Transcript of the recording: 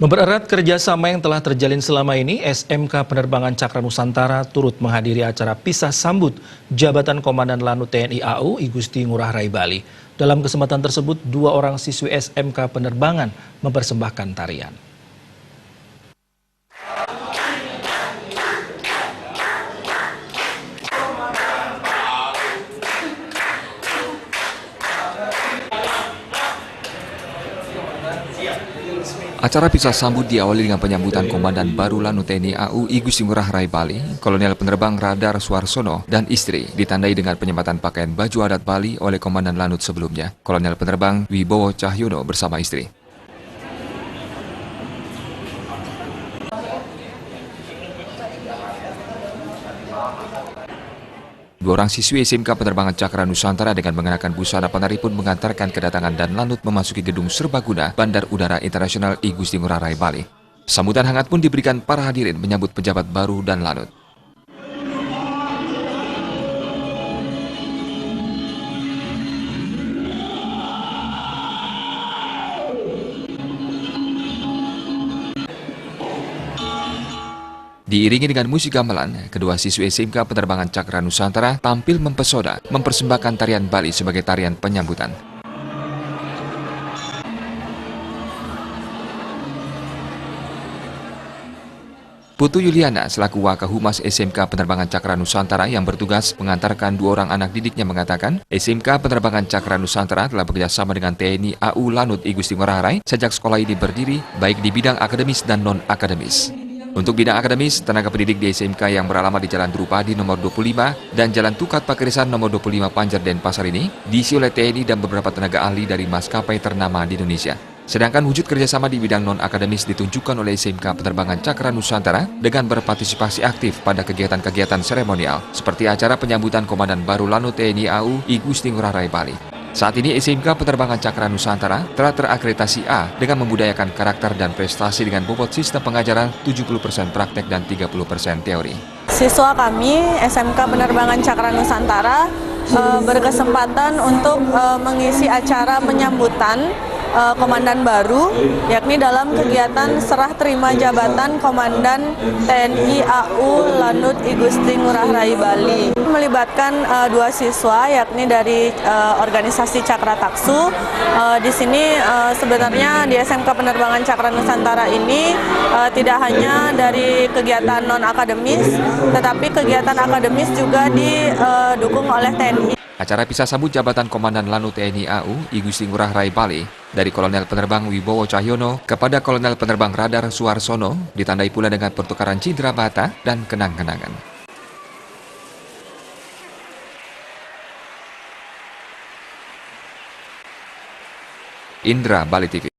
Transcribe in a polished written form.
Mempererat kerjasama yang telah terjalin selama ini, SMK Penerbangan Cakra Nusantara turut menghadiri acara pisah sambut Jabatan Komandan Lanut TNI AU I Gusti Ngurah Rai Bali. Dalam kesempatan tersebut, 2 orang siswi SMK Penerbangan mempersembahkan tarian. Acara pisah sambut diawali dengan penyambutan Komandan baru Lanut TNI AU I Gusti Ngurah Rai Bali, Kolonel Penerbang Radar Suarsono, dan istri, ditandai dengan penyembatan pakaian baju adat Bali oleh Komandan Lanut sebelumnya, Kolonel Penerbang Wibowo Cahyono bersama istri. Dua orang siswi SMK Penerbangan Cakra Nusantara dengan mengenakan busana penari pun mengantarkan kedatangan dan Lanut memasuki gedung serbaguna Bandar Udara Internasional I Gusti Ngurah Rai Bali. Sambutan hangat pun diberikan para hadirin menyambut pejabat baru dan Lanut. Diiringi dengan musik gamelan, kedua siswi SMK Penerbangan Cakra Nusantara tampil mempesona, mempersembahkan tarian Bali sebagai tarian penyambutan. Putu Yuliana selaku Wakahumas SMK Penerbangan Cakra Nusantara yang bertugas mengantarkan 2 orang anak didiknya mengatakan, SMK Penerbangan Cakra Nusantara telah bekerjasama dengan TNI AU Lanut I Gusti Ngurah Rai sejak sekolah ini berdiri, baik di bidang akademis dan non-akademis. Untuk bidang akademis, tenaga pendidik di SMK yang beralamat di Jalan Drupadi nomor 25 dan Jalan Tukat Pakirisan nomor 25 Panjer Denpasar ini diisi oleh TNI dan beberapa tenaga ahli dari maskapai ternama di Indonesia. Sedangkan wujud kerjasama di bidang non-akademis ditunjukkan oleh SMK Penerbangan Cakra Nusantara dengan berpartisipasi aktif pada kegiatan-kegiatan seremonial seperti acara penyambutan Komandan baru Lanut TNI AU I Gusti Ngurah Rai Bali. Saat ini SMK Penerbangan Cakra Nusantara telah terakreditasi A dengan membudayakan karakter dan prestasi dengan bobot sistem pengajaran 70% praktek dan 30% teori. Siswa kami SMK Penerbangan Cakra Nusantara berkesempatan untuk mengisi acara penyambutan komandan baru, yakni dalam kegiatan serah terima jabatan Komandan TNI AU Lanut I Gusti Ngurah Rai Bali. Melibatkan 2 siswa, yakni dari organisasi Cakra Taksu. Di sini sebenarnya di SMK Penerbangan Cakra Nusantara ini tidak hanya dari kegiatan non akademis, tetapi kegiatan akademis juga didukung oleh TNI. Acara pisah sambut jabatan Komandan Lanut TNI AU I Gusti Ngurah Rai Bali dari Kolonel Penerbang Wibowo Cahyono kepada Kolonel Penerbang Radar Suarsono ditandai pula dengan pertukaran cindera mata dan kenang-kenangan. Indra, Bali TV.